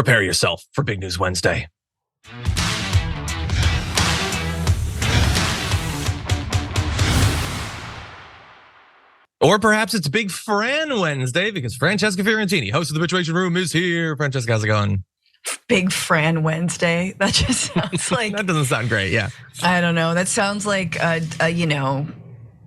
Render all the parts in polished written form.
Prepare yourself for Big News Wednesday. Or perhaps it's Big Fran Wednesday because Francesca Fiorentini, host of the Situation Room, is here. Francesca, how's it going? Big Fran Wednesday. That just sounds like that doesn't sound great. Yeah, I don't know. That sounds like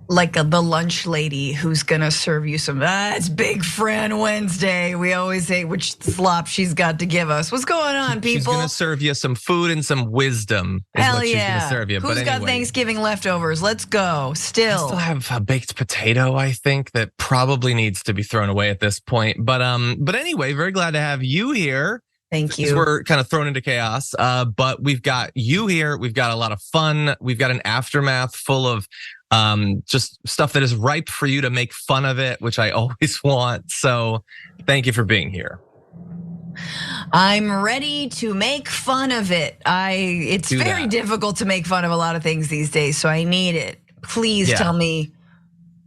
the lunch lady who's gonna serve you some. It's Big Fran Wednesday. We always say which slop she's got to give us. What's going on, people? She's gonna serve you some food and some wisdom. Hell she's yeah! Gonna serve you. Who's got Thanksgiving leftovers? Let's go. I still have a baked potato. I think that probably needs to be thrown away at this point. But anyway, very glad to have you here. Thank you. We're kind of thrown into chaos, but we've got you here. We've got a lot of fun. We've got an aftermath full of just stuff that is ripe for you to make fun of it, which I always want. So thank you for being here. I'm ready to make fun of it. It's very difficult to make fun of a lot of things these days, so I need it. Please tell me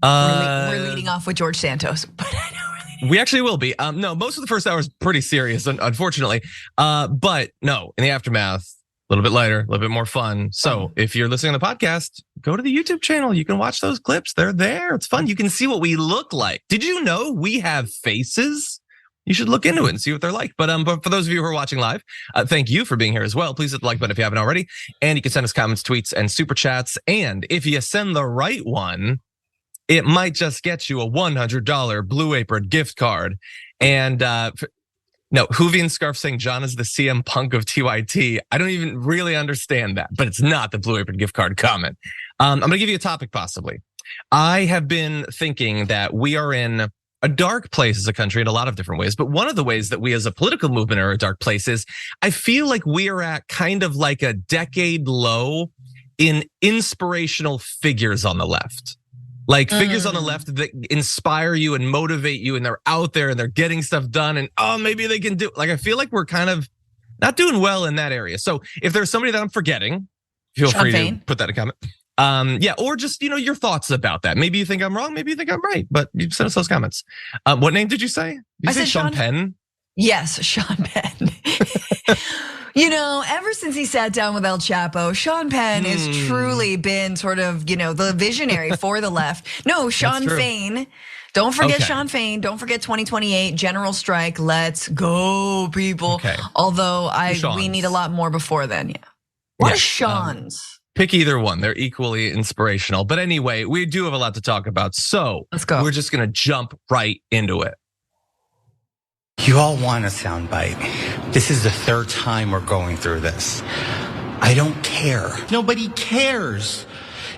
we're leading off with George Santos, but I know. We actually will be. No, most of the first hour is pretty serious, unfortunately. But no, in the aftermath, a little bit lighter, a little bit more fun. So if you're listening to the podcast, go to the YouTube channel. You can watch those clips. They're there. It's fun. You can see what we look like. Did you know we have faces? You should look into it and see what they're like. But for those of you who are watching live, thank you for being here as well. Please hit the like button if you haven't already. And you can send us comments, tweets, and super chats. And if you send the right one, it might just get you a $100 Blue Apron gift card. And no, Hoovian Scarf saying John is the CM Punk of TYT. I don't even really understand that, but it's not the Blue Apron gift card comment. I'm gonna give you a topic possibly. I have been thinking that we are in a dark place as a country in a lot of different ways, but one of the ways that we as a political movement are a dark place is I feel like we are at kind of like a decade low in inspirational figures on the left. Like figures on the left that inspire you and motivate you, and they're out there and they're getting stuff done, and maybe they can do. Like I feel like we're kind of not doing well in that area. So if there's somebody that I'm forgetting, feel free to put that in a comment. Or just your thoughts about that. Maybe you think I'm wrong, maybe you think I'm right, but you send us those comments. What name did you say? I said Sean Penn? Yes, Sean Penn. Ever since he sat down with El Chapo, Sean Penn has truly been sort of, the visionary for the left. No, Sean Fain. Don't forget Sean Fain. Don't forget 2028 general strike. Let's go, people. Okay. Although we need a lot more before then. Yeah. What are Sean's? Pick either one. They're equally inspirational. But anyway, we do have a lot to talk about. So let's go. We're just going to jump right into it. You all want a soundbite. This is the third time we're going through this. I don't care. Nobody cares.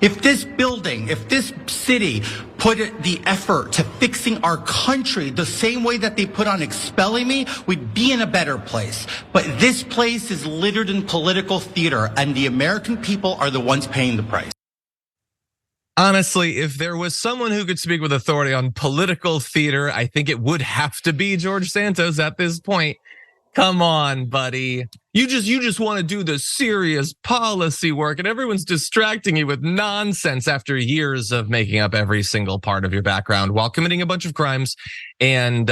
If this building, if this city put the effort to fixing our country the same way that they put on expelling me, we'd be in a better place. But this place is littered in political theater, and the American people are the ones paying the price. Honestly, if there was someone who could speak with authority on political theater, I think it would have to be George Santos at this point. Come on, buddy. You just want to do the serious policy work, and everyone's distracting you with nonsense after years of making up every single part of your background while committing a bunch of crimes and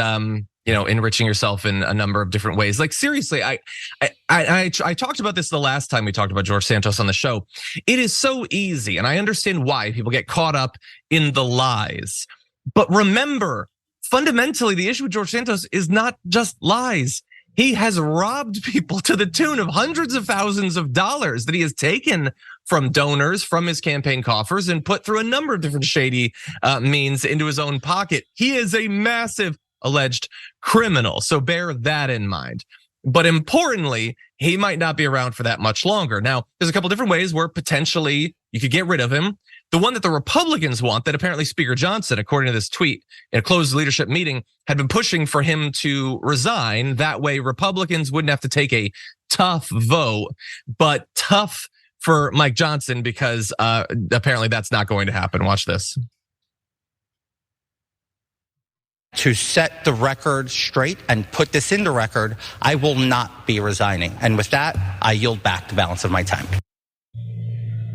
enriching yourself in a number of different ways. Like seriously, I talked about this the last time we talked about George Santos on the show. It is so easy, and I understand why people get caught up in the lies. But remember, fundamentally, the issue with George Santos is not just lies. He has robbed people to the tune of hundreds of thousands of dollars that he has taken from donors, from his campaign coffers, and put through a number of different shady means into his own pocket. He is a massive alleged criminal, so bear that in mind. But importantly, he might not be around for that much longer. Now, there's a couple different ways where potentially you could get rid of him. The one that the Republicans want, that apparently Speaker Johnson, according to this tweet in a closed leadership meeting, had been pushing for him to resign. That way Republicans wouldn't have to take a tough vote, but tough for Mike Johnson because apparently that's not going to happen. Watch this. To set the record straight and put this into record, I will not be resigning. And with that, I yield back the balance of my time.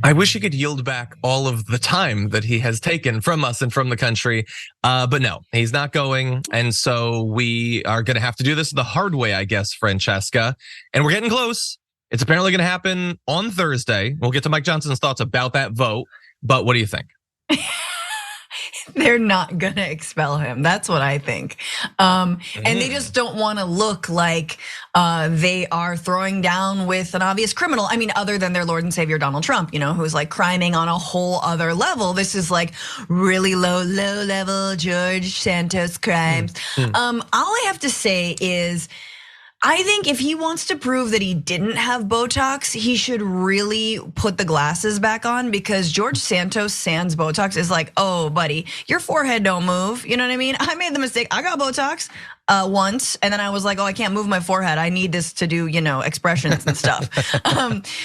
I wish he could yield back all of the time that he has taken from us and from the country. But no, he's not going. And so we are going to have to do this the hard way, I guess, Francesca. And we're getting close. It's apparently going to happen on Thursday. We'll get to Mike Johnson's thoughts about that vote. But what do you think? They're not gonna expel him. That's what I think. And they just don't wanna look like they are throwing down with an obvious criminal. I mean, other than their Lord and Savior, Donald Trump, who's like criming on a whole other level. This is like really low level George Santos crimes. All I have to say is, I think if he wants to prove that he didn't have Botox, he should really put the glasses back on, because George Santos sans Botox is like, oh, buddy, your forehead don't move. You know what I mean? I made the mistake. I got Botox once, and then I was like, oh, I can't move my forehead. I need this to do, expressions and stuff.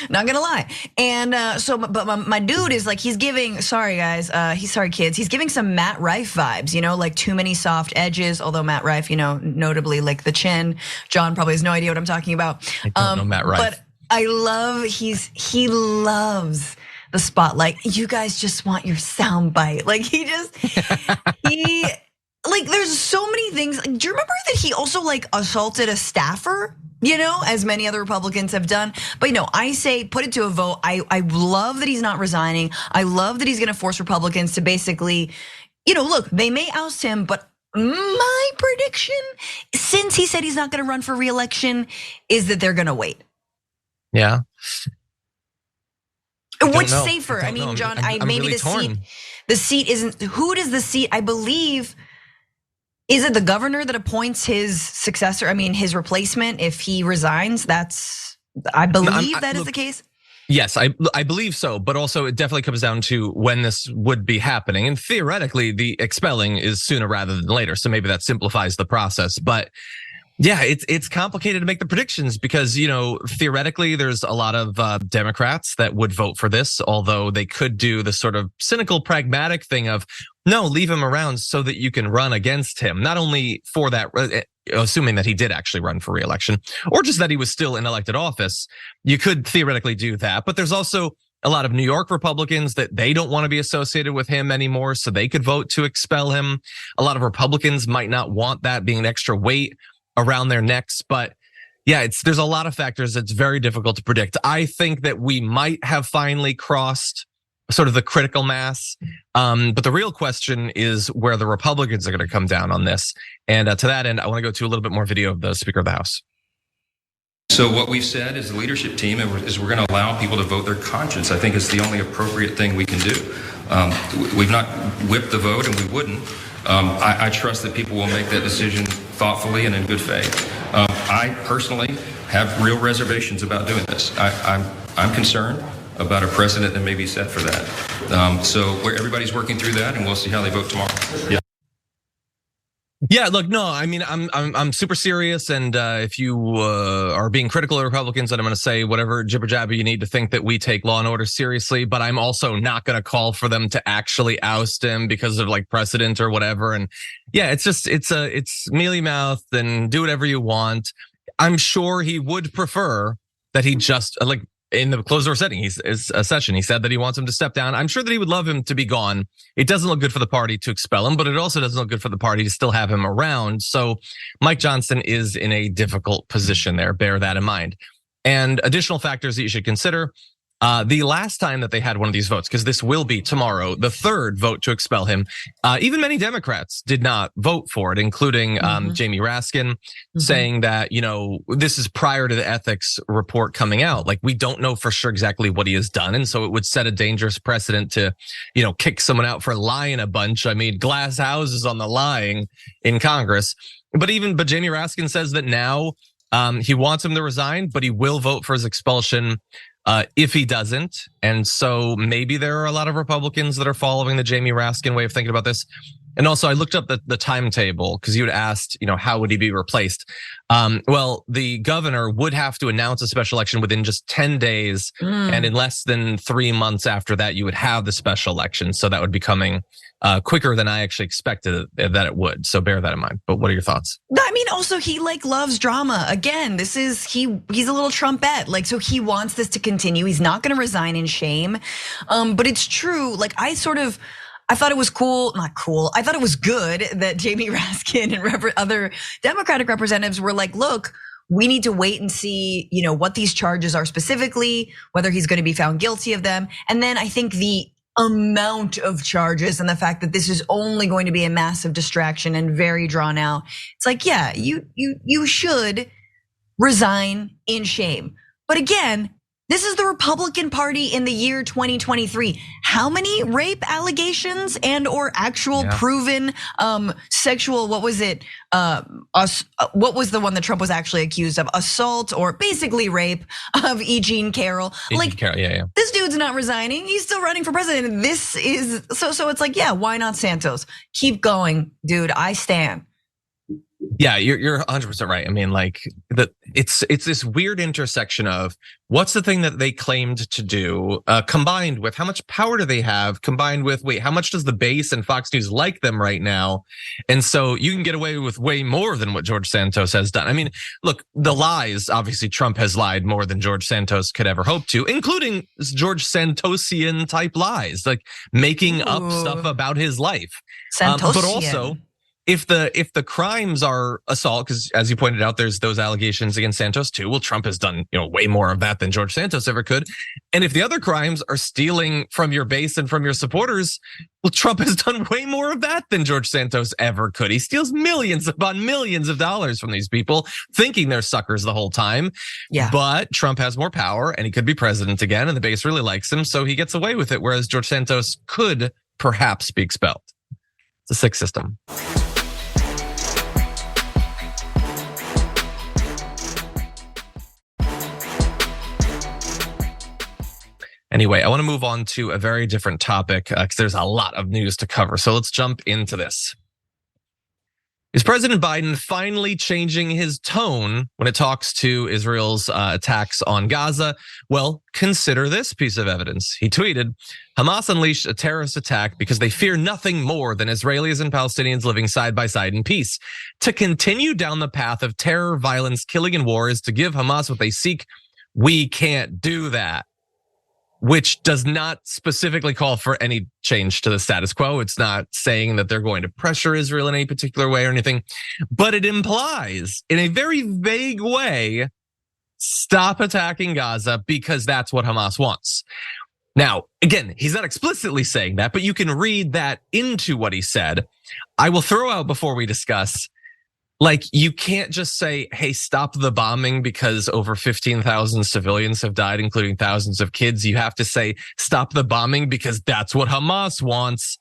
Not gonna lie. And but my dude is like, he's giving, sorry guys, sorry kids, he's giving some Matt Rife vibes, like too many soft edges. Although Matt Rife, notably like the chin. John probably has no idea what I'm talking about. I don't know Matt Rife. But I love, he loves the spotlight. You guys just want your sound bite. Like like there's so many things. Do you remember that he also like assaulted a staffer? As many other Republicans have done. But I say put it to a vote. I love that he's not resigning. I love that he's gonna force Republicans to basically, look, they may oust him, but my prediction, since he said he's not gonna run for re-election, is that they're gonna wait. Yeah. Which safer? I mean, John, I'm maybe really the seat isn't, who does the seat, I believe, is it the governor that appoints his successor? I mean, his replacement if he resigns? I believe that is the case. Yes, I believe so, but also it definitely comes down to when this would be happening. And theoretically, the expelling is sooner rather than later. So maybe that simplifies the process. But yeah, it's complicated to make the predictions because, theoretically there's a lot of Democrats that would vote for this, although they could do the sort of cynical, pragmatic thing of, no, leave him around so that you can run against him. Not only for that, assuming that he did actually run for re-election, or just that he was still in elected office, you could theoretically do that. But there's also a lot of New York Republicans that they don't want to be associated with him anymore, so they could vote to expel him. A lot of Republicans might not want that being an extra weight around their necks, but yeah, there's a lot of factors that's very difficult to predict. I think that we might have finally crossed sort of the critical mass, but the real question is where the Republicans are going to come down on this. And to that end, I want to go to a little bit more video of the Speaker of the House. So what we've said as the leadership team is we're going to allow people to vote their conscience. I think it's the only appropriate thing we can do. We've not whipped the vote, and we wouldn't. I trust that people will make that decision thoughtfully and in good faith. I personally have real reservations about doing this. I'm concerned about a precedent that may be set for that. So everybody's working through that, and we'll see how they vote tomorrow. Yeah. Yeah, look, no, I mean, I'm super serious, and if you are being critical of Republicans, then I'm going to say whatever jibber jabber you need to think that we take law and order seriously. But I'm also not going to call for them to actually oust him because of like precedent or whatever. And yeah, it's mealy mouthed and do whatever you want. I'm sure he would prefer that he just like. In the closed door setting, session, he said that he wants him to step down. I'm sure that he would love him to be gone. It doesn't look good for the party to expel him, but it also doesn't look good for the party to still have him around. So Mike Johnson is in a difficult position there. Bear that in mind. And additional factors that you should consider. The last time that they had one of these votes, because this will be tomorrow, the third vote to expel him, even many Democrats did not vote for it, including Jamie Raskin, saying that, this is prior to the ethics report coming out. Like, we don't know for sure exactly what he has done. And so it would set a dangerous precedent to, kick someone out for lying a bunch. I mean, glass houses on the lying in Congress. But Jamie Raskin says that now he wants him to resign, but he will vote for his expulsion if he doesn't. And so maybe there are a lot of Republicans that are following the Jamie Raskin way of thinking about this. And also I looked up the timetable because you had asked, how would he be replaced? Well, the governor would have to announce a special election within just 10 days. And in less than 3 months after that, you would have the special election. So that would be coming quicker than I actually expected that it would. So bear that in mind. But what are your thoughts? I mean, also he loves drama. Again, he's a little Trumpette. So he wants this to continue. He's not going to resign in shame. But it's true. I thought it was cool, not cool. I thought it was good that Jamie Raskin and other Democratic representatives were like, look, we need to wait and see, what these charges are specifically, whether he's going to be found guilty of them. And then I think the amount of charges and the fact that this is only going to be a massive distraction and very drawn out. It's like, yeah, you should resign in shame. But again, this is the Republican Party in the year 2023. How many rape allegations and or actual proven sexual, what was it? What was the one that Trump was actually accused of? Assault or basically rape of E. Jean Carroll. Carroll, This dude's not resigning. He's still running for president. This is, so it's like, yeah, why not Santos? Keep going, dude, I stand. Yeah, you're 100% right. I mean, it's this weird intersection of what's the thing that they claimed to do, combined with how much power do they have, combined with how much does the base and Fox News like them right now? And so you can get away with way more than what George Santos has done. I mean, look, the lies, obviously Trump has lied more than George Santos could ever hope to, including George Santosian type lies, like making up stuff about his life. But also, if the crimes are assault, because as you pointed out, there's those allegations against Santos too. Well, Trump has done way more of that than George Santos ever could. And if the other crimes are stealing from your base and from your supporters, well, Trump has done way more of that than George Santos ever could. He steals millions upon millions of dollars from these people, thinking they're suckers the whole time. Yeah. But Trump has more power and he could be president again, and the base really likes him, so he gets away with it. Whereas George Santos could perhaps be expelled. It's a sick system. Anyway, I want to move on to a very different topic because there's a lot of news to cover. So let's jump into this. Is President Biden finally changing his tone when it talks to Israel's attacks on Gaza? Well, consider this piece of evidence. He tweeted, Hamas unleashed a terrorist attack because they fear nothing more than Israelis and Palestinians living side by side in peace. To continue down the path of terror, violence, killing, and war is to give Hamas what they seek. We can't do that. Which does not specifically call for any change to the status quo. It's not saying that they're going to pressure Israel in any particular way or anything, but it implies in a very vague way, stop attacking Gaza because that's what Hamas wants. Now, again, he's not explicitly saying that, but you can read that into what he said. I will throw out before we discuss, you can't just say, hey, stop the bombing because over 15,000 civilians have died, including thousands of kids. You have to say, stop the bombing because that's what Hamas wants.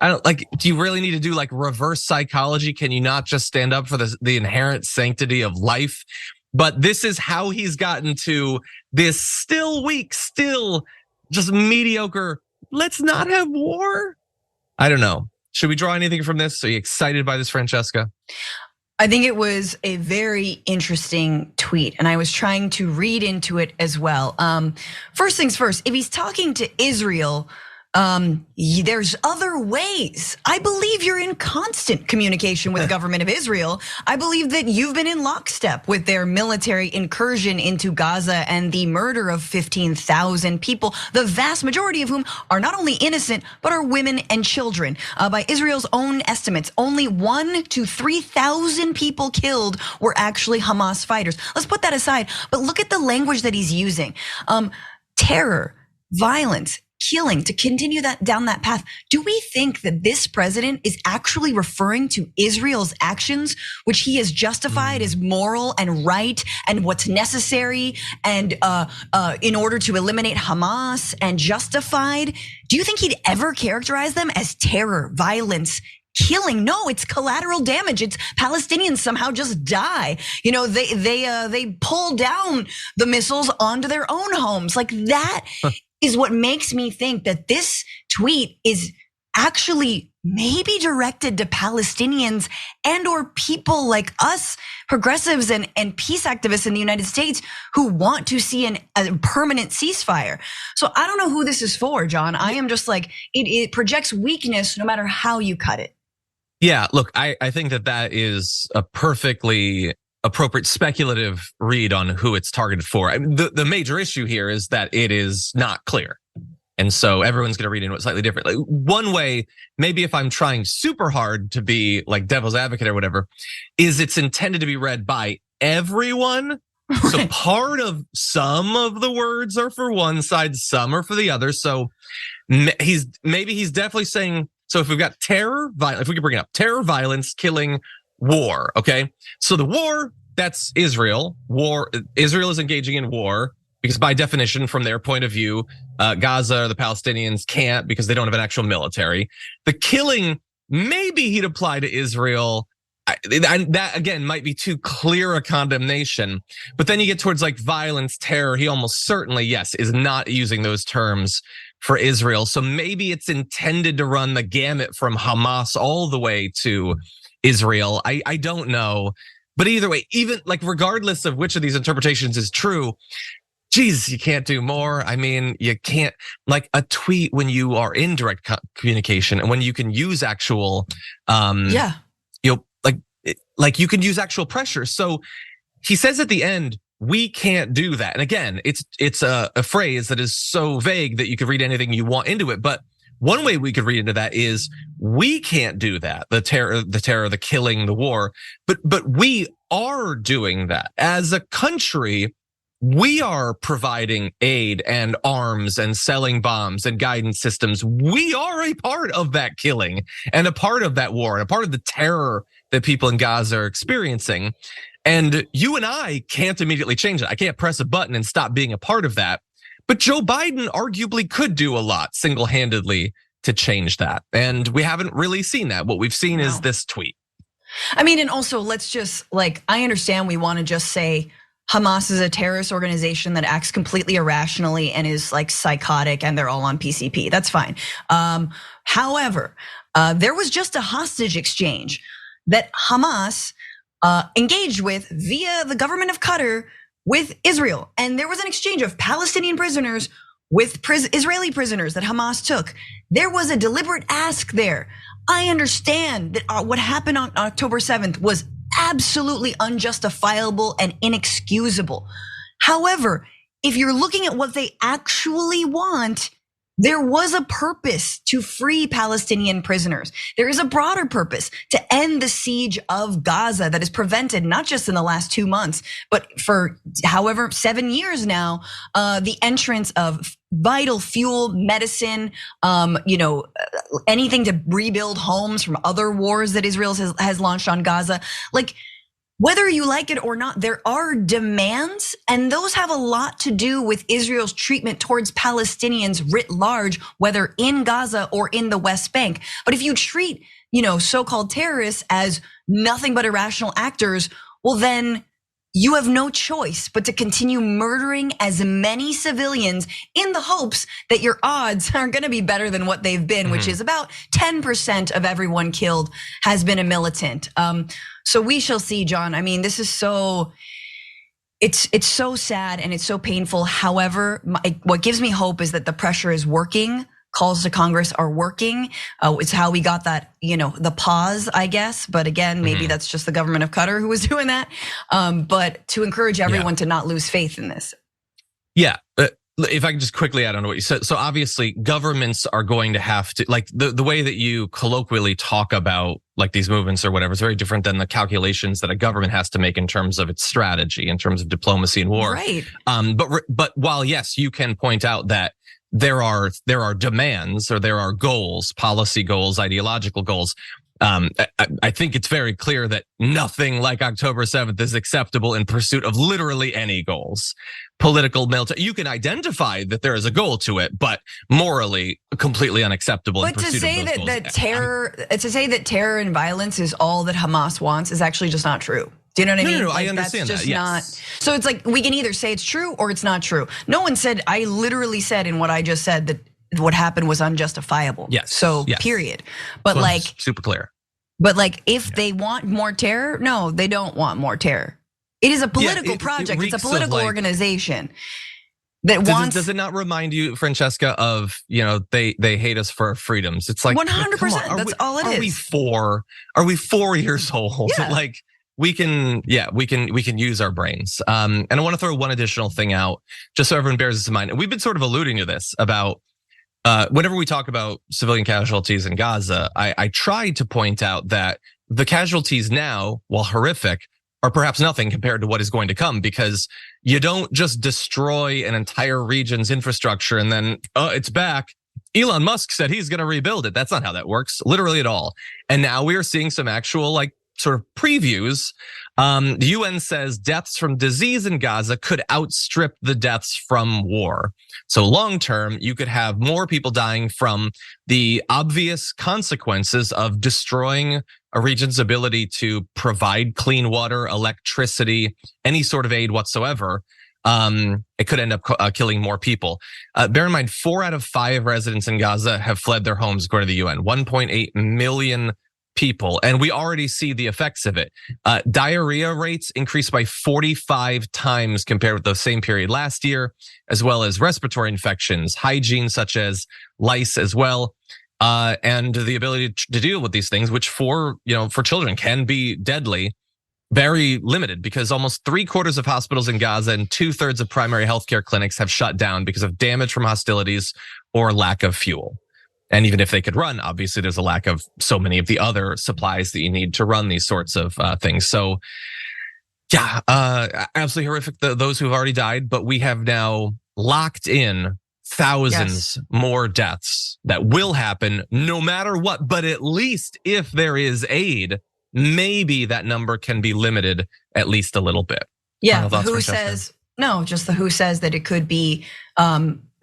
Do you really need to do reverse psychology? Can you not just stand up for the inherent sanctity of life? But this is how he's gotten to this still weak, still just mediocre, let's not have war. I don't know. Should we draw anything from this? Are you excited by this, Francesca? I think it was a very interesting tweet, and I was trying to read into it as well. First things first, if he's talking to Israel, there's other ways. I believe you're in constant communication with the government of Israel. I believe that you've been in lockstep with their military incursion into Gaza and the murder of 15,000 people, the vast majority of whom are not only innocent, but are women and children. By Israel's own estimates, only 1,000 to 3,000 people killed were actually Hamas fighters. Let's put that aside, but look at the language that he's using. Terror, violence, killing, to continue that down that path. Do we think that this president is actually referring to Israel's actions, which he has justified as moral and right and what's necessary and in order to eliminate Hamas and justified? Do you think he'd ever characterize them as terror, violence, killing? No, it's collateral damage. It's Palestinians somehow just die. They pull down the missiles onto their own homes. That is what makes me think that this tweet is actually maybe directed to Palestinians and or people like us, progressives and peace activists in the United States who want to see a permanent ceasefire. So I don't know who this is for, John. I am just like, it projects weakness no matter how you cut it. Yeah, look, I think that is a perfectly appropriate speculative read on who it's targeted for. I mean, the major issue here is that it is not clear. And so everyone's going to read into it slightly differently. One way, maybe if I'm trying super hard to be like devil's advocate or whatever, is it's intended to be read by everyone. So part of some of the words are for one side, some are for the other. So he's definitely saying, so if we've got terror, if we could bring it up, terror, violence, killing, war, okay? So the war, that's Israel. Israel is engaging in war because by definition, from their point of view, Gaza or the Palestinians can't because they don't have an actual military. The killing, maybe he'd apply to Israel. And that again might be too clear a condemnation. But then you get towards like violence, terror. He almost certainly, yes, is not using those terms for Israel. So maybe it's intended to run the gamut from Hamas all the way to Israel. I don't know. But either way, even like regardless of which of these interpretations is true, geez, you can't do more. I mean, you can't like a tweet when you are in direct communication and when you can use actual, like you can use actual pressure. So he says at the end, we can't do that. And again, it's a phrase that is so vague that you could read anything you want into it. But one way we could read into that is we can't do that. The terror, the killing, the war. But we are doing that as a country. We are providing aid and arms and selling bombs and guidance systems. We are a part of that killing and a part of that war and a part of the terror that people in Gaza are experiencing. And you and I can't immediately change it. I can't press a button and stop being a part of that. But Joe Biden arguably could do a lot single-handedly to change that. And we haven't really seen that. What we've seen is this tweet. I mean, and also let's just like, I understand we want to just say Hamas is a terrorist organization that acts completely irrationally and is like psychotic and they're all on PCP. That's fine. However, there was just a hostage exchange that Hamas engaged with via the government of Qatar with Israel. And there was an exchange of Palestinian prisoners with Israeli prisoners that Hamas took. There was a deliberate ask there. I understand that what happened on October 7th was absolutely unjustifiable and inexcusable. However, if you're looking at what they actually want, there was a purpose to free Palestinian prisoners. There is a broader purpose to end the siege of Gaza that has prevented, not just in the last 2 months, but for however 7 years now, the entrance of vital fuel, medicine, anything to rebuild homes from other wars that Israel has launched on Gaza. Like, whether you like it or not, there are demands, and those have a lot to do with Israel's treatment towards Palestinians writ large, whether in Gaza or in the West Bank. But if you treat, so-called terrorists as nothing but irrational actors, well then you have no choice but to continue murdering as many civilians in the hopes that your odds are gonna be better than what they've been, which is about 10% of everyone killed has been a militant. So we shall see, John. I mean, this is it's so sad and it's so painful. However, what gives me hope is that the pressure is working. Calls to Congress are working. It's how we got that, the pause, I guess. But again, maybe that's just the government of Qatar who was doing that. But to encourage everyone to not lose faith in this. Yeah, if I can just quickly add on to what you said. So obviously governments are going to have to, like the way that you colloquially talk about like these movements or whatever is very different than the calculations that a government has to make in terms of its strategy, in terms of diplomacy and war. Right. But while yes, you can point out that there are demands or there are goals, policy goals, ideological goals. I think it's very clear that nothing like October 7th is acceptable in pursuit of literally any goals. Political, military, you can identify that there is a goal to it, but morally completely unacceptable. But to say that terror and violence is all that Hamas wants is actually just not true. Do you know what I mean? No, I understand that's just that. Yes. Not. So it's like we can either say it's true or it's not true. No one said. I literally said in what I just said that what happened was unjustifiable. Yes. So period. But well, like super clear. But like if they want more terror, no, they don't want more terror. It is a political project. It's a political organization that wants. Does it not remind you, Francesca, of they hate us for our freedoms? It's like 100%. That's all it is. Are we 4 years old? Yeah. Like we can use our brains. And I want to throw one additional thing out, just so everyone bears this in mind. And we've been sort of alluding to this about whenever we talk about civilian casualties in Gaza. I tried to point out that the casualties now, while horrific, are perhaps nothing compared to what is going to come, because you don't just destroy an entire region's infrastructure and then it's back. Elon Musk said he's going to rebuild it. That's not how that works, literally at all. And now we are seeing some actual sort of previews. The UN says deaths from disease in Gaza could outstrip the deaths from war. So long term, you could have more people dying from the obvious consequences of destroying a region's ability to provide clean water, electricity, any sort of aid whatsoever. It could end up killing more people. Bear in mind, 4 out of 5 residents in Gaza have fled their homes, according to the UN. 1.8 million people, and we already see the effects of it. Diarrhea rates increased by 45 times compared with the same period last year, as well as respiratory infections, hygiene such as lice as well, and the ability to deal with these things, which for children can be deadly, very limited, because almost 3/4 of hospitals in Gaza and 2/3 of primary healthcare clinics have shut down because of damage from hostilities or lack of fuel. And even if they could run, obviously there's a lack of so many of the other supplies that you need to run these sorts of things. So yeah, absolutely horrific, those who've already died, but we have now locked in thousands more deaths that will happen no matter what. But at least if there is aid, maybe that number can be limited at least a little bit. Yeah, the WHO says, the WHO says that it could be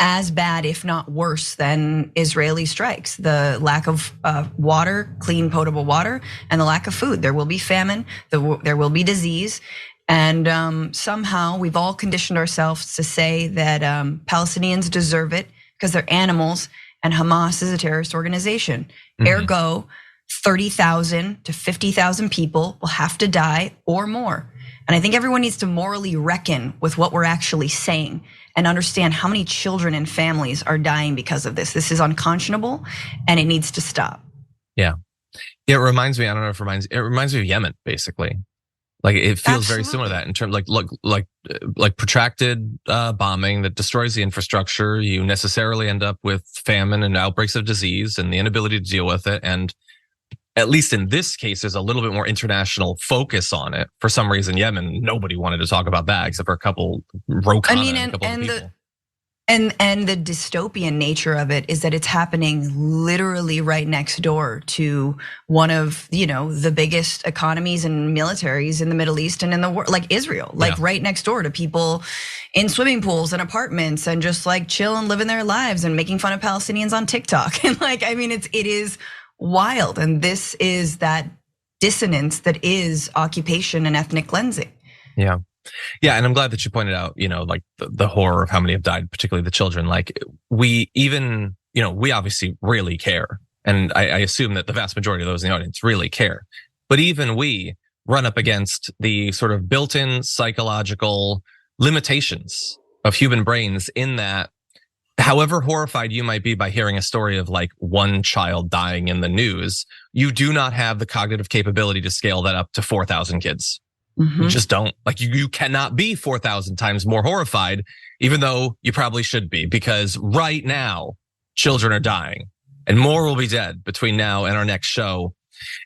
as bad, if not worse, than Israeli strikes. The lack of water, clean, potable water, and the lack of food. There will be famine, there will be disease. And somehow we've all conditioned ourselves to say that Palestinians deserve it because they're animals and Hamas is a terrorist organization. Mm-hmm. Ergo, 30,000 to 50,000 people will have to die or more. And I think everyone needs to morally reckon with what we're actually saying and understand how many children and families are dying because of this. This is unconscionable and it needs to stop. Yeah. It reminds me, I don't know if it reminds me of Yemen, basically. Like it feels very similar to that in terms like protracted bombing that destroys the infrastructure. You necessarily end up with famine and outbreaks of disease and the inability to deal with it. And at least in this case, there's a little bit more international focus on it. For some reason, Yemen, nobody wanted to talk about that except for a couple Rokana and a couple of people. And the dystopian nature of it is that it's happening literally right next door to one of the biggest economies and militaries in the Middle East and in the world, like Israel, right next door to people in swimming pools and apartments and just like chilling, living their lives and making fun of Palestinians on TikTok. And it is wild. And this is that dissonance that is occupation and ethnic cleansing. Yeah. Yeah, and I'm glad that you pointed out, like the horror of how many have died, particularly the children. Like we obviously really care. And I assume that the vast majority of those in the audience really care. But even we run up against the sort of built-in psychological limitations of human brains in that however horrified you might be by hearing a story of like one child dying in the news, you do not have the cognitive capability to scale that up to 4,000 kids. Mm-hmm. You just don't. Like you cannot be 4,000 times more horrified, even though you probably should be, because right now children are dying and more will be dead between now and our next show.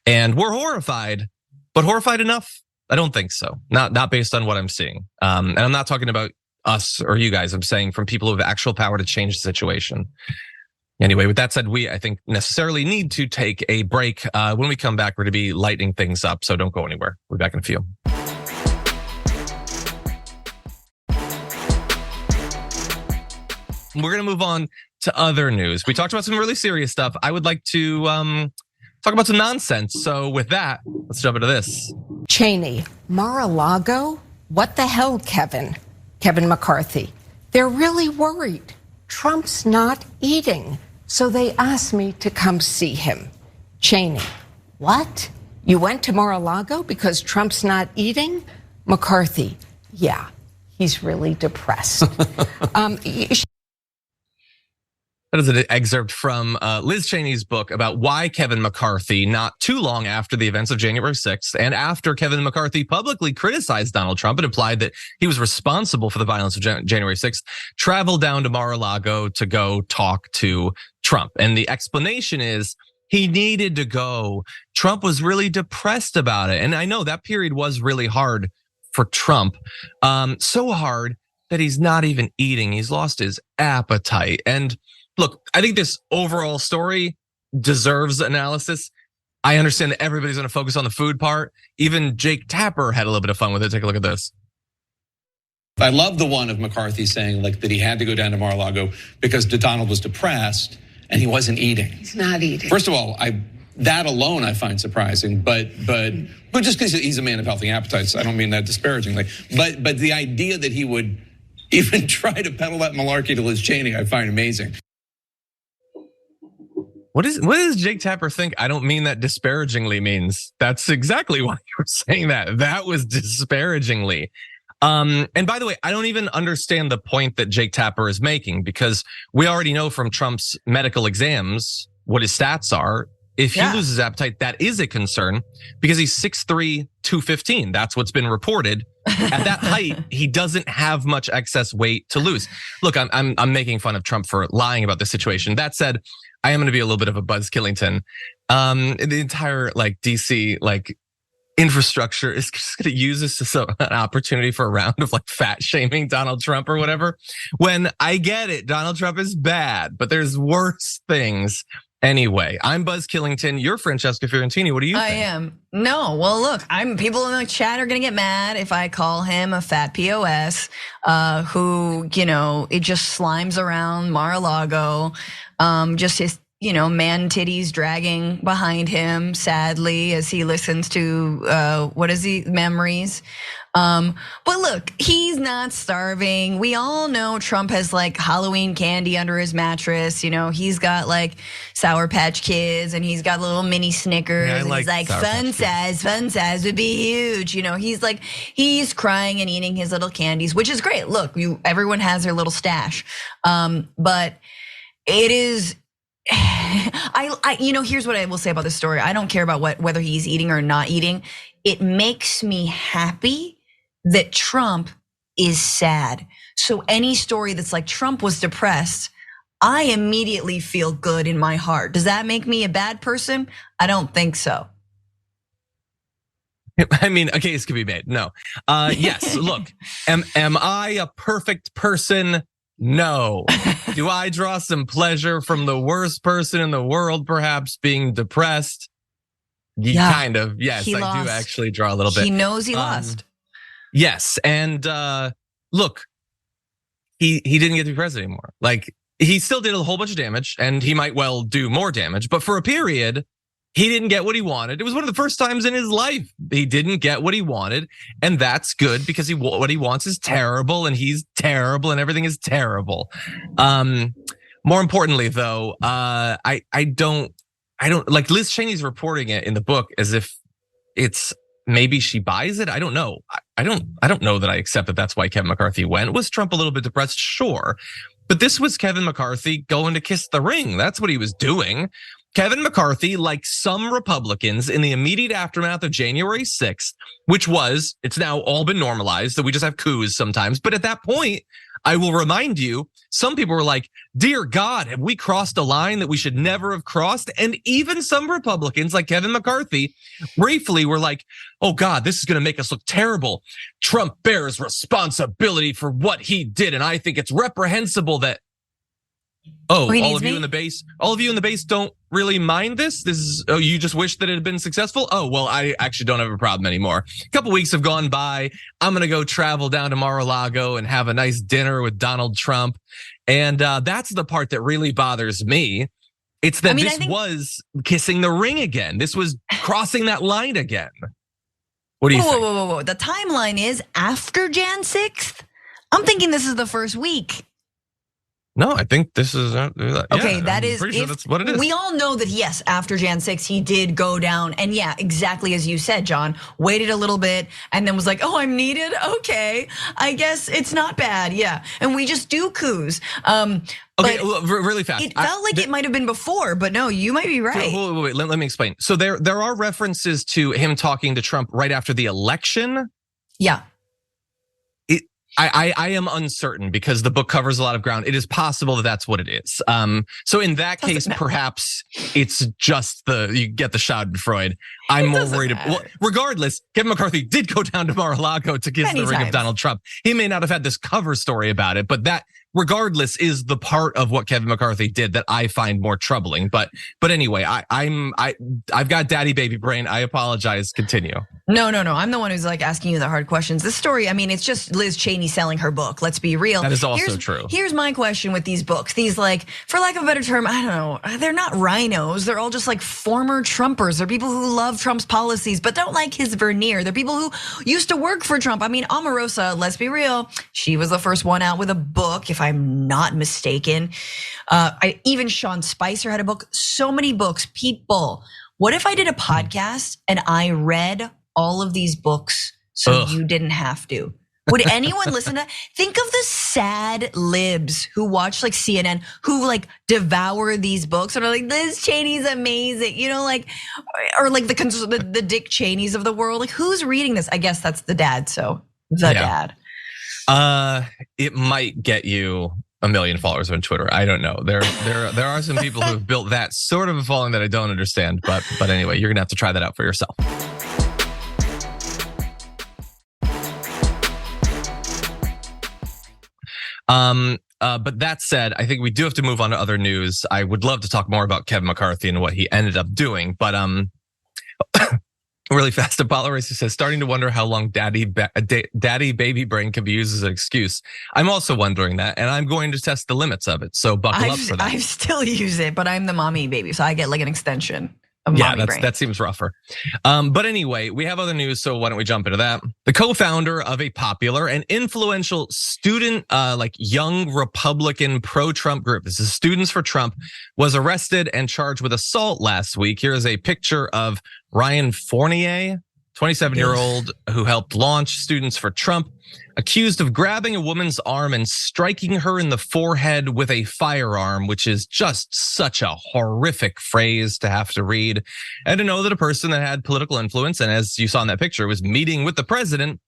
And we're horrified, but horrified enough? I don't think so. Not based on what I'm seeing. And I'm not talking about us or you guys. I'm saying from people who have actual power to change the situation. Anyway, with that said, I think necessarily need to take a break. When we come back, we're going to be lightening things up. So don't go anywhere. We'll be back in a few. We're going to move on to other news. We talked about some really serious stuff. I would like to talk about some nonsense. So with that, let's jump into this. Cheney, Mar-a-Lago? What the hell, Kevin? Kevin McCarthy. They're really worried. Trump's not eating, so they asked me to come see him. Cheney, what? You went to Mar-a-Lago because Trump's not eating? McCarthy, yeah, he's really depressed. That is an excerpt from Liz Cheney's book about why Kevin McCarthy, not too long after the events of January 6th, and after Kevin McCarthy publicly criticized Donald Trump and implied that he was responsible for the violence of January 6th, traveled down to Mar-a-Lago to go talk to Trump. And the explanation is he needed to go. Trump was really depressed about it. And I know that period was really hard for Trump, so hard that he's not even eating. He's lost his appetite. And look, I think this overall story deserves analysis. I understand that everybody's going to focus on the food part. Even Jake Tapper had a little bit of fun with it. Take a look at this. I love the one of McCarthy saying like that he had to go down to Mar-a-Lago because Donald was depressed and he wasn't eating. He's not eating. First of all, that alone I find surprising, but just because he's a man of healthy appetites, I don't mean that disparagingly. But the idea that he would even try to peddle that malarkey to Liz Cheney, I find amazing. What does Jake Tapper think? I don't mean that disparagingly means. That's exactly why you were saying that. That was disparagingly. And by the way, I don't even understand the point that Jake Tapper is making because we already know from Trump's medical exams what his stats are. If he loses appetite, that is a concern because he's 6'3", 215. That's what's been reported. At that height, he doesn't have much excess weight to lose. Look, I'm making fun of Trump for lying about this situation. That said, I am going to be a little bit of a Buzz Killington. The entire DC infrastructure is just going to use this as an opportunity for a round of fat shaming Donald Trump or whatever. When I get it, Donald Trump is bad, but there's worse things. Anyway, I'm Buzz Killington. You're Francesca Fiorentini. What do you think? I am. No, well, look, people in the chat are gonna get mad if I call him a fat POS, who, it just slimes around Mar-a-Lago, just his, man titties dragging behind him, sadly, as he listens to, memories. But look, he's not starving. We all know Trump has Halloween candy under his mattress. He's got Sour Patch Kids and he's got little mini Snickers. Yeah, and he's fun size would be huge. He's crying and eating his little candies, which is great. Look, everyone has their little stash. But it is, here's what I will say about this story. I don't care about whether he's eating or not eating. It makes me happy that Trump is sad. So any story that's Trump was depressed, I immediately feel good in my heart. Does that make me a bad person? I don't think so. I mean, a case could be made. No. Yes, look, am I a perfect person? No. Do I draw some pleasure from the worst person in the world, perhaps being depressed? Kind of, yes, I do actually draw a little bit. He knows he lost. Yes, and look, he didn't get to be president anymore. He still did a whole bunch of damage, and he might well do more damage. But for a period, he didn't get what he wanted. It was one of the first times in his life he didn't get what he wanted, and that's good because what he wants is terrible, and he's terrible, and everything is terrible. More importantly, though, I don't Liz Cheney's reporting it in the book as if it's maybe she buys it. I don't know. I don't know that I accept that that's why Kevin McCarthy went. Was Trump a little bit depressed? Sure. But this was Kevin McCarthy going to kiss the ring. That's what he was doing. Kevin McCarthy, like some Republicans in the immediate aftermath of January 6th, it's now all been normalized that we just have coups sometimes. But at that point, I will remind you, some people were like, dear God, have we crossed a line that we should never have crossed? And even some Republicans like Kevin McCarthy briefly were like, oh God, this is going to make us look terrible. Trump bears responsibility for what he did. And I think it's reprehensible that, all of you in the base don't really mind this. You just wish that it had been successful. Oh, well, I actually don't have a problem anymore. A couple weeks have gone by. I'm going to go travel down to Mar-a-Lago and have a nice dinner with Donald Trump. And that's the part that really bothers me. It's that this was kissing the ring again. This was crossing that line again. What do you think? Whoa. The timeline is after Jan 6th. I'm thinking this is the first week. No, I think this is okay. That is, sure that's what it is. We all know that yes, after Jan 6, he did go down, and yeah, exactly as you said, John. Waited a little bit, and then was like, "Oh, I'm needed. Okay, I guess it's not bad." Yeah, and we just do coups. Okay, really fast. It felt like it might have been before, but no, you might be right. Wait, let me explain. So there are references to him talking to Trump right after the election. Yeah. I am uncertain because the book covers a lot of ground. It is possible that that's what it is. So in that case, perhaps it's just you get the Schadenfreude. I'm more worried. Well, regardless, Kevin McCarthy did go down to Mar-a-Lago to kiss the ring of Donald Trump. He may not have had this cover story about it, but that regardless is the part of what Kevin McCarthy did that I find more troubling. But anyway, I've got daddy baby brain. I apologize. Continue. No. I'm the one who's like asking you the hard questions. This story, I mean, it's just Liz Cheney selling her book. Let's be real. That is also true. Here's my question with these books. These, like, for lack of a better term, I don't know. They're not rhinos. They're all just like former Trumpers. They're people who love Trump's policies, but don't like his veneer. They're people who used to work for Trump. I mean, Omarosa, let's be real. She was the first one out with a book, if I'm not mistaken. Even Sean Spicer had a book. So many books. People, what if I did a podcast and I read all of these books so you didn't have to? Would anyone listen to that? Think of the sad libs who watch like CNN, who like devour these books and are like, Liz Cheney's amazing, you know, like, or like the Dick Cheneys of the world. Like, who's reading this? I guess that's the dad. So dad. It might get you 1 million followers on Twitter. I don't know. There are some people who have built that sort of a following that I don't understand. But anyway, you're gonna have to try that out for yourself. But that said, I think we do have to move on to other news. I would love to talk more about Kevin McCarthy and what he ended up doing, but really fast, Apollo Racer says, starting to wonder how long daddy baby brain can be used as an excuse. I'm also wondering that, and I'm going to test the limits of it. So buckle up for that. I still use it, but I'm the mommy baby, so I get like an extension. That seems rougher. But anyway, we have other news, so why don't we jump into that? The co-founder of a popular and influential student, like young Republican pro-Trump group, this is Students for Trump, was arrested and charged with assault last week. Here is a picture of Ryan Fournier, 27-year-old who helped launch Students for Trump, accused of grabbing a woman's arm and striking her in the forehead with a firearm, which is just such a horrific phrase to have to read. And to know that a person that had political influence, and as you saw in that picture, was meeting with the president,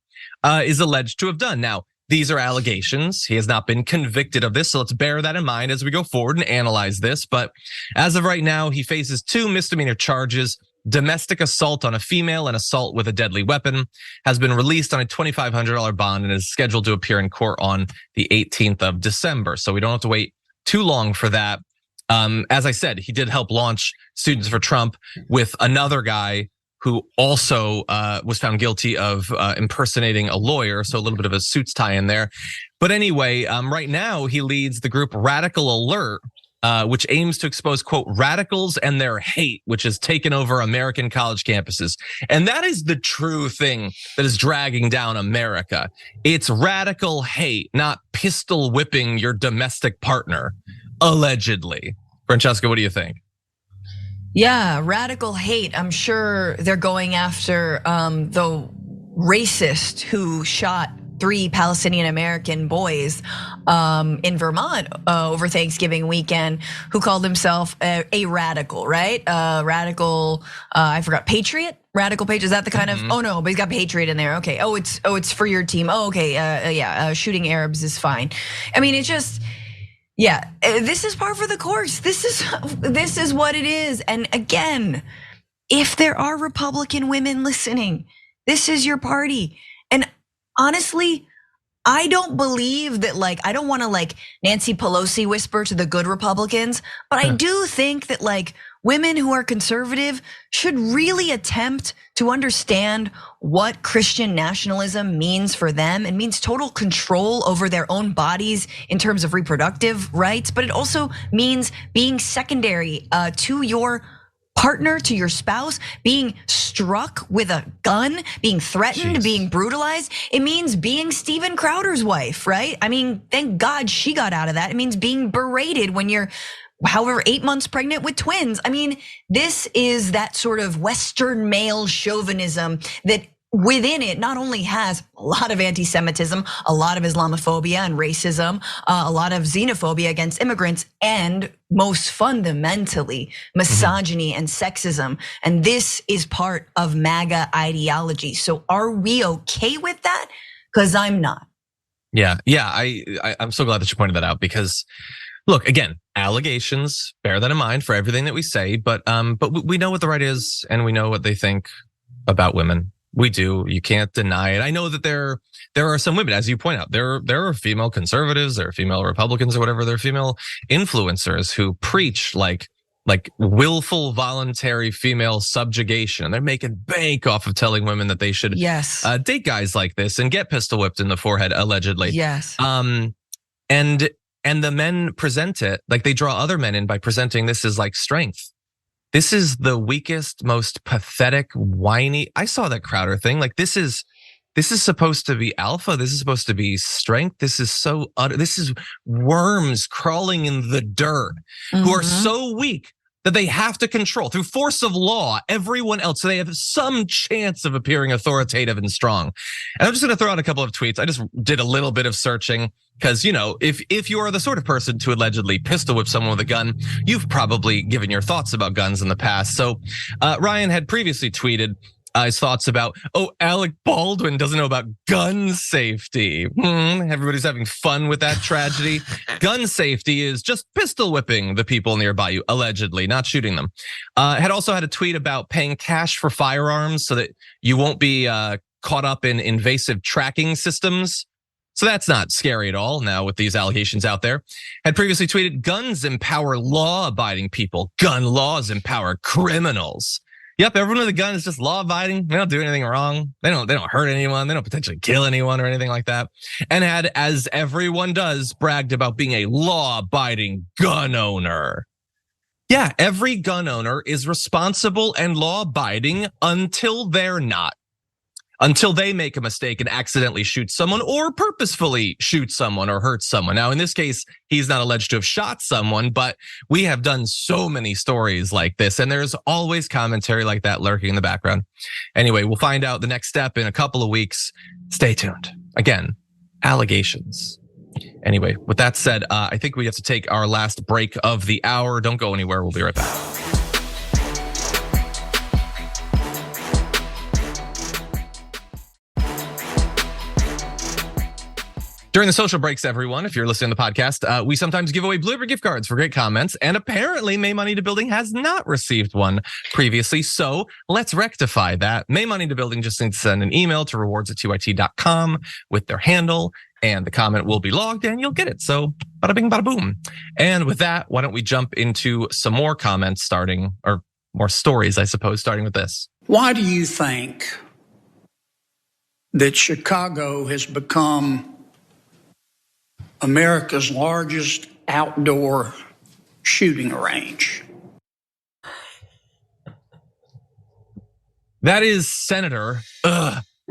is alleged to have done. Now, these are allegations. He has not been convicted of this, so let's bear that in mind as we go forward and analyze this. But as of right now, he faces 2 misdemeanor charges. Domestic assault on a female and assault with a deadly weapon, has been released on a $2,500 bond and is scheduled to appear in court on the 18th of December. So we don't have to wait too long for that. As I said, he did help launch Students for Trump with another guy who also was found guilty of impersonating a lawyer. So a little bit of a suits tie in there. But anyway, right now he leads the group Radical Alert, which aims to expose, quote, radicals and their hate, which has taken over American college campuses. And that is the true thing that is dragging down America. It's radical hate, not pistol whipping your domestic partner, allegedly. Francesca, what do you think? Yeah, radical hate. I'm sure they're going after the racist who shot 3 Palestinian American boys in Vermont over Thanksgiving weekend, who called himself a radical, right? Radical, I forgot, patriot? Radical patriot, is that the kind of, oh no, but he's got patriot in there. Okay, it's for your team. Oh, okay, shooting Arabs is fine. I mean, it's just, yeah, this is par for the course. This is what it is. And again, if there are Republican women listening, this is your party. And honestly, I don't believe that, like, I don't want to like Nancy Pelosi whisper to the good Republicans, but I do think that like women who are conservative should really attempt to understand what Christian nationalism means for them. It means total control over their own bodies in terms of reproductive rights, but it also means being secondary to your partner, to your spouse, being struck with a gun, being threatened, being brutalized. It means being Steven Crowder's wife, right? I mean, thank God she got out of that. It means being berated when you're however 8 months pregnant with twins. I mean, this is that sort of Western male chauvinism that within it not only has a lot of anti-Semitism, a lot of Islamophobia and racism, a lot of xenophobia against immigrants, and most fundamentally misogyny and sexism. And this is part of MAGA ideology. So are we okay with that? Because I'm not. Yeah, I'm so glad that you pointed that out, because look, again, allegations, bear that in mind for everything that we say, but we know what the right is and we know what they think about women. We do. You can't deny it. I know that there are some women, as you point out, there are female conservatives, there are female Republicans or whatever, there are female influencers who preach like willful voluntary female subjugation. And they're making bank off of telling women that they should date guys like this and get pistol whipped in the forehead, allegedly. Yes. And the men present it like they draw other men in by presenting this as like strength. This is the weakest, most pathetic, whiny. I saw that Crowder thing. Like this is supposed to be alpha. This is supposed to be strength. This is so utter. This is worms crawling in the dirt who are so weak that they have to control through force of law everyone else, so they have some chance of appearing authoritative and strong. And I'm just going to throw out a couple of tweets. I just did a little bit of searching because, you know, if you are the sort of person to allegedly pistol whip someone with a gun, you've probably given your thoughts about guns in the past. So Ryan had previously tweeted his thoughts about, Alec Baldwin doesn't know about gun safety. Everybody's having fun with that tragedy. Gun safety is just pistol whipping the people nearby you, allegedly, not shooting them. Had also had a tweet about paying cash for firearms so that you won't be caught up in invasive tracking systems. So that's not scary at all now with these allegations out there. Had previously tweeted, guns empower law-abiding people. Gun laws empower criminals. Yep, everyone with a gun is just law-abiding. They don't do anything wrong. They don't hurt anyone. They don't potentially kill anyone or anything like that. And had, as everyone does, bragged about being a law-abiding gun owner. Yeah, every gun owner is responsible and law-abiding until they're not. Until they make a mistake and accidentally shoot someone or purposefully shoot someone or hurt someone. Now, in this case, he's not alleged to have shot someone, but we have done so many stories like this, and there's always commentary like that lurking in the background. Anyway, we'll find out the next step in a couple of weeks. Stay tuned. Again, allegations. Anyway, with that said, I think we have to take our last break of the hour. Don't go anywhere. We'll be right back. During the social breaks, everyone, if you're listening to the podcast, we sometimes give away Blooper gift cards for great comments. And apparently, May Money to Building has not received one previously. So let's rectify that. May Money to Building just needs to send an email to rewards@tyt.com with their handle, and the comment will be logged and you'll get it. So bada bing, bada boom. And with that, why don't we jump into some more comments or more stories, I suppose, starting with this. Why do you think that Chicago has become America's largest outdoor shooting range? That is Senator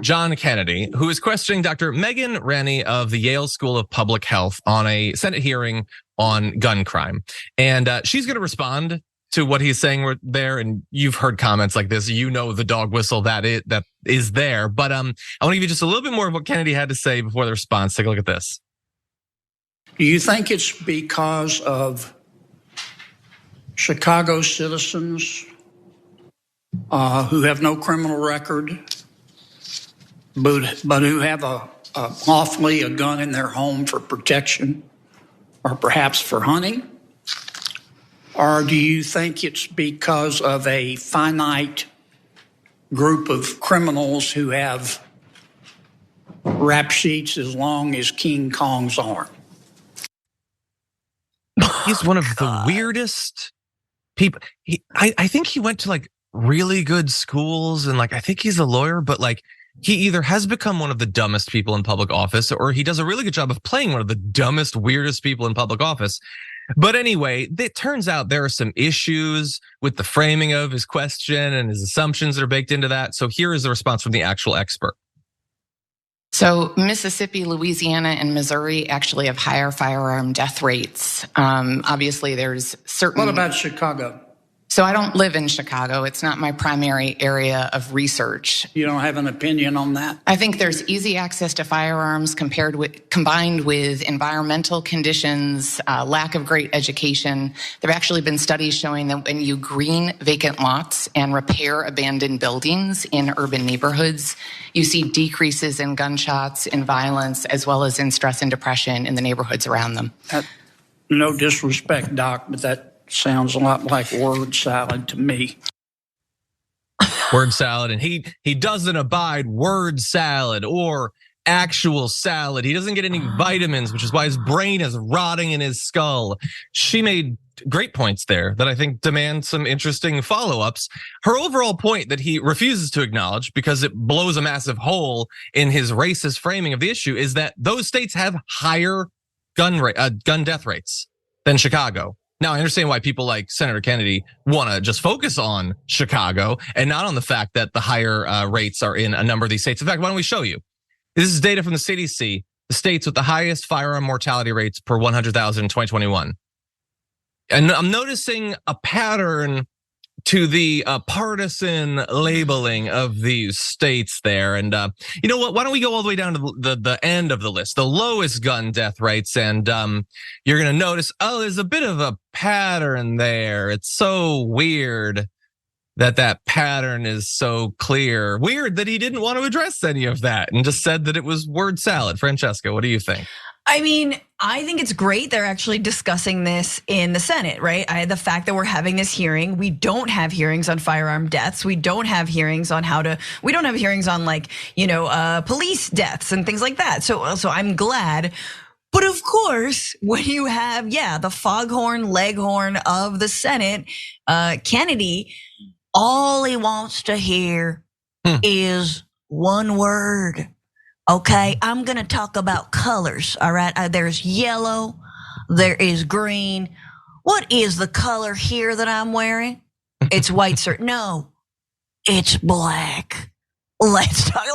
John Kennedy, who is questioning Dr. Megan Rennie of the Yale School of Public Health on a Senate hearing on gun crime. And she's going to respond to what he's saying there. And you've heard comments like this. You know the dog whistle that is there. But I want to give you just a little bit more of what Kennedy had to say before the response. Take a look at this. Do you think it's because of Chicago citizens who have no criminal record, but who have lawfully a gun in their home for protection or perhaps for hunting? Or do you think it's because of a finite group of criminals who have rap sheets as long as King Kong's arm? He's one of the weirdest people. I think he went to like really good schools and like I think he's a lawyer, but like he either has become one of the dumbest people in public office or he does a really good job of playing one of the dumbest, weirdest people in public office. But anyway, it turns out there are some issues with the framing of his question and his assumptions that are baked into that. So here is the response from the actual expert. So Mississippi, Louisiana, and Missouri actually have higher firearm death rates. Obviously, there's certain... What about Chicago? So I don't live in Chicago. It's not my primary area of research. You don't have an opinion on that? I think there's easy access to firearms combined with environmental conditions, lack of great education. There have actually been studies showing that when you green vacant lots and repair abandoned buildings in urban neighborhoods, you see decreases in gunshots, in violence, as well as in stress and depression in the neighborhoods around them. No disrespect, Doc, but that sounds a lot like word salad to me. Word salad, and he doesn't abide word salad or actual salad. He doesn't get any vitamins, which is why his brain is rotting in his skull. She made great points there that I think demand some interesting follow-ups. Her overall point that he refuses to acknowledge because it blows a massive hole in his racist framing of the issue is that those states have higher gun death rates than Chicago. Now, I understand why people like Senator Kennedy want to just focus on Chicago and not on the fact that the higher rates are in a number of these states. In fact, why don't we show you? This is data from the CDC, the states with the highest firearm mortality rates per 100,000 in 2021. And I'm noticing a pattern to the partisan labeling of these states there. And you know what? Why don't we go all the way down to the end of the list, the lowest gun death rates. And you're going to notice, oh, there's a bit of a pattern there. It's so weird that pattern is so clear. Weird that he didn't want to address any of that and just said that it was word salad. Francesca, what do you think? I mean, I think it's great they're actually discussing this in the Senate, right? The fact that we're having this hearing, we don't have hearings on firearm deaths. We don't have hearings on we don't have hearings on police deaths and things like that. So I'm glad. But of course, when you have, the foghorn leghorn of the Senate, Kennedy, all he wants to hear is one word. Okay, I'm gonna talk about colors, all right? There's yellow, there is green. What is the color here that I'm wearing? It's white, sir. No, it's black. Let's talk,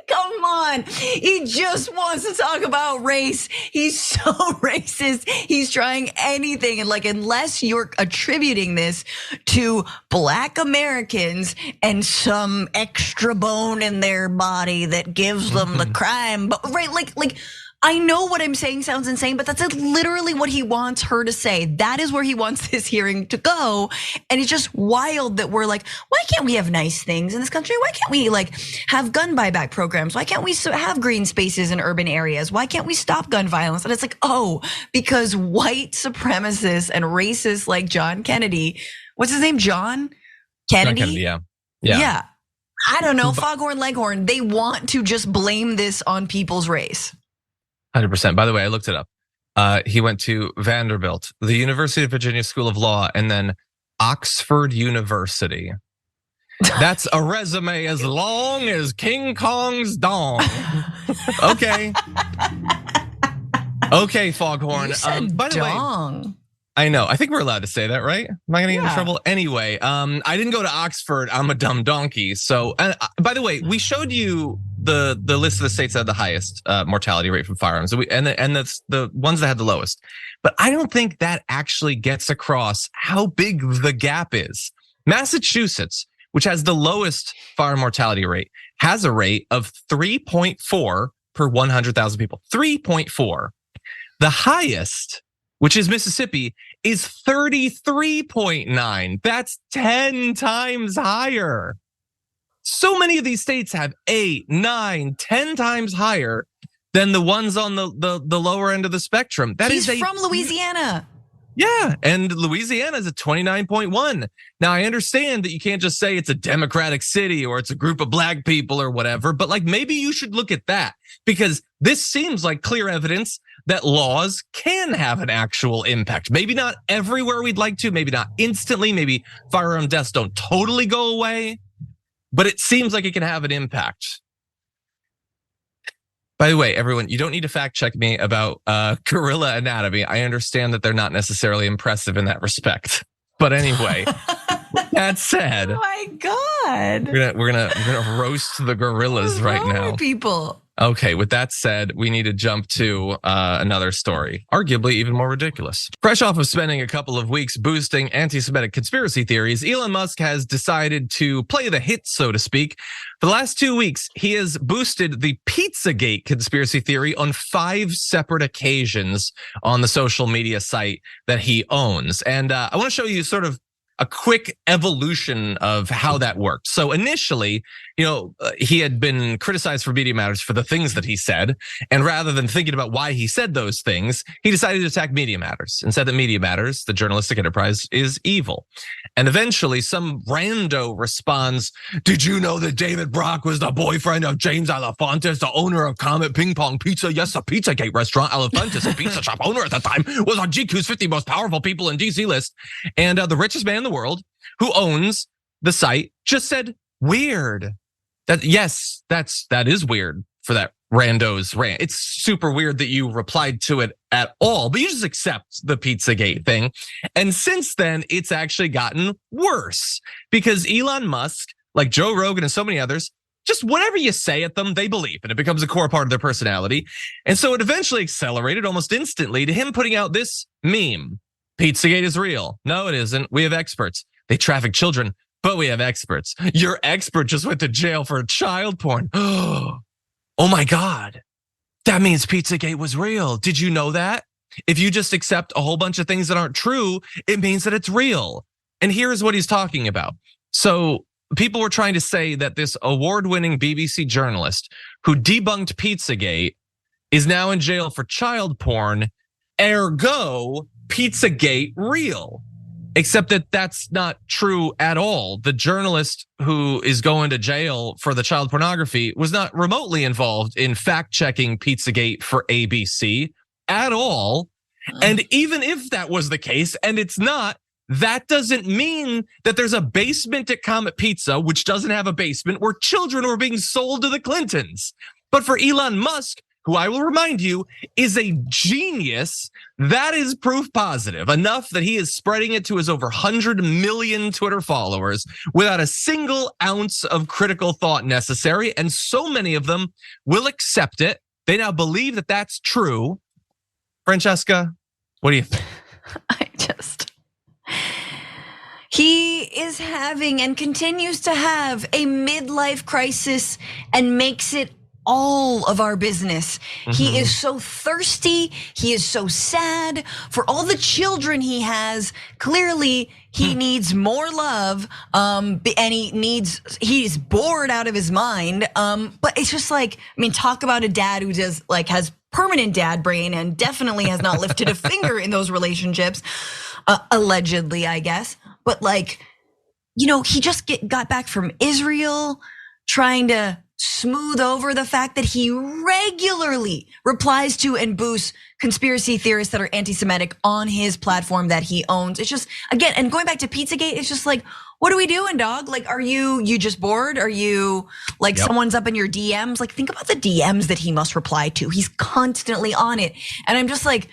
come on. He just wants to talk about race. He's so racist. He's trying anything. And unless you're attributing this to Black Americans and some extra bone in their body that gives them the crime, but right, I know what I'm saying sounds insane, but that's literally what he wants her to say. That is where he wants this hearing to go. And it's just wild that we're like, why can't we have nice things in this country? Why can't we have gun buyback programs? Why can't we have green spaces in urban areas? Why can't we stop gun violence? And it's because white supremacists and racists like John Kennedy, what's his name? John Kennedy? John Kennedy, yeah. I don't know, foghorn leghorn. They want to just blame this on people's race. 100%. By the way, I looked it up. He went to Vanderbilt, the University of Virginia School of Law, and then Oxford University. That's a resume as long as King Kong's dong. Okay. Okay, Foghorn. You said by the dong. Way, I know. I think we're allowed to say that, right? Am I gonna get in trouble? Anyway, I didn't go to Oxford. I'm a dumb donkey. So, by the way, we showed you the list of the states that had the highest mortality rate from firearms, and that's the ones that had the lowest. But I don't think that actually gets across how big the gap is. Massachusetts, which has the lowest firearm mortality rate, has a rate of 3.4 per 100,000 people. 3.4. The highest, which is Mississippi, is 33.9. That's 10 times higher. So many of these states have 8, 9, 10 times higher than the ones on the lower end of the spectrum. He's from Louisiana. Yeah, and Louisiana is at 29.1. Now, I understand that you can't just say it's a Democratic city or it's a group of Black people or whatever, but maybe you should look at that, because this seems like clear evidence that laws can have an actual impact. Maybe not everywhere we'd like to, maybe not instantly, maybe firearm deaths don't totally go away, but it seems like it can have an impact. By the way, everyone, you don't need to fact check me about gorilla anatomy. I understand that they're not necessarily impressive in that respect. But anyway, that said, oh my God, we're gonna roast the gorillas right now. People. Okay, with that said, we need to jump to another story, arguably even more ridiculous. Fresh off of spending a couple of weeks boosting anti-Semitic conspiracy theories, Elon Musk has decided to play the hit, so to speak. For the last 2 weeks, he has boosted the Pizzagate conspiracy theory on 5 separate occasions on the social media site that he owns. And I want to show you sort of a quick evolution of how that worked. So initially, he had been criticized for Media Matters for the things that he said. And rather than thinking about why he said those things, he decided to attack Media Matters and said that Media Matters, the journalistic enterprise, is evil. And eventually some rando responds, "Did you know that David Brock was the boyfriend of James Alefantis, the owner of Comet Ping Pong Pizza? Yes, the Pizzagate restaurant. Alefantis, a pizza shop owner at the time, was on GQ's 50 most powerful people in DC list. And the richest man in the world who owns the site just said, weird. That is weird for that rando's rant. It's super weird that you replied to it at all, but you just accept the Pizzagate thing. And since then, it's actually gotten worse because Elon Musk, like Joe Rogan and so many others, just whatever you say at them, they believe, and it becomes a core part of their personality. And so it eventually accelerated almost instantly to him putting out this meme. Pizzagate is real. No, it isn't. We have experts. They traffic children, but we have experts. Your expert just went to jail for child porn. Oh my God. That means Pizzagate was real. Did you know that? If you just accept a whole bunch of things that aren't true, it means that it's real. And here's what he's talking about. So people were trying to say that this award-winning BBC journalist who debunked Pizzagate is now in jail for child porn, ergo Pizzagate real. Except that that's not true at all. The journalist who is going to jail for the child pornography was not remotely involved in fact-checking Pizzagate for ABC at all. And even if that was the case, and it's not, that doesn't mean that there's a basement at Comet Pizza, which doesn't have a basement, where children were being sold to the Clintons. But for Elon Musk, who I will remind you is a genius, that is proof positive, enough that he is spreading it to his over 100 million Twitter followers without a single ounce of critical thought necessary. And so many of them will accept it. They now believe that that's true. Francesca, what do you think? He is having and continues to have a midlife crisis and makes it all of our business. He is so thirsty. He is so sad for all the children he has. Clearly, he needs more love. And he's bored out of his mind. But it's just like, I mean, talk about a dad who has permanent dad brain and definitely has not lifted a finger in those relationships. Allegedly, I guess. But he just got back from Israel trying to smooth over the fact that he regularly replies to and boosts conspiracy theorists that are anti-Semitic on his platform that he owns. It's just, again, and going back to Pizzagate, it's just like, what are we doing, dog? Like, are you just bored? Are you like someone's up in your DMs? Like, think about the DMs that he must reply to. He's constantly on it. And I'm just like,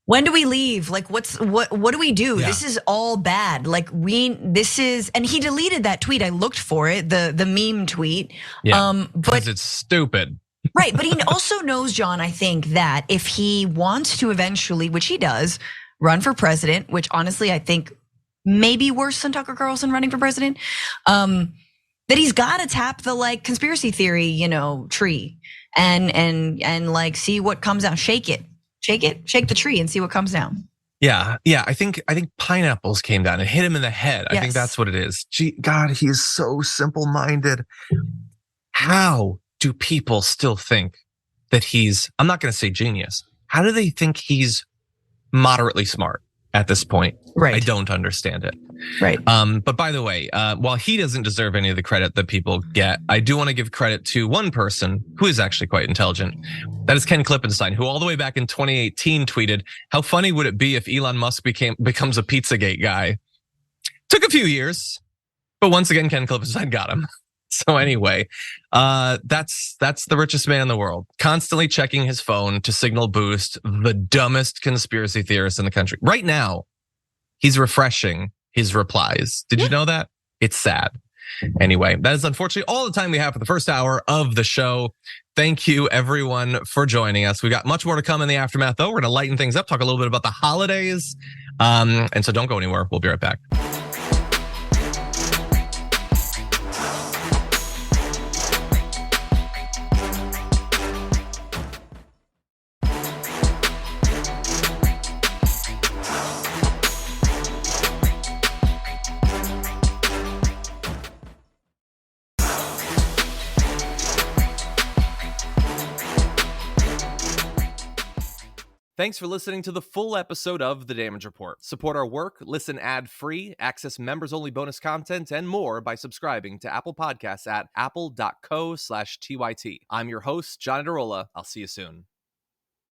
when do we leave? Like, what do we do? Yeah. This is all bad. Like and he deleted that tweet. I looked for it, the meme tweet. Yeah, because it's stupid. Right, but he also knows, John, I think that if he wants to eventually, which he does, run for president, which honestly I think may be worse than Tucker Carlson running for president, that he's got to tap the conspiracy theory, tree and see what comes out, shake the tree and see what comes down. Yeah. I think pineapples came down and hit him in the head. Yes. I think that's what it is. God, he is so simple-minded. How do people still think that he's, I'm not going to say genius. How do they think he's moderately smart at this point? Right. I don't understand it. Right. But by the way, while he doesn't deserve any of the credit that people get, I do want to give credit to one person who is actually quite intelligent. That is Ken Klippenstein, who all the way back in 2018 tweeted, "How funny would it be if Elon Musk becomes a Pizzagate guy?" Took a few years, but once again, Ken Klippenstein got him. So anyway, that's the richest man in the world, constantly checking his phone to signal boost the dumbest conspiracy theorist in the country. Right now, he's refreshing his replies. Did you know that? It's sad. Anyway, that is unfortunately all the time we have for the first hour of the show. Thank you everyone for joining us. We got much more to come in the aftermath though. We're gonna lighten things up, talk a little bit about the holidays. And so don't go anywhere. We'll be right back. Thanks for listening to the full episode of The Damage Report. Support our work, listen ad-free, access members-only bonus content, and more by subscribing to Apple Podcasts at apple.co/TYT. I'm your host, John Iadarola. I'll see you soon.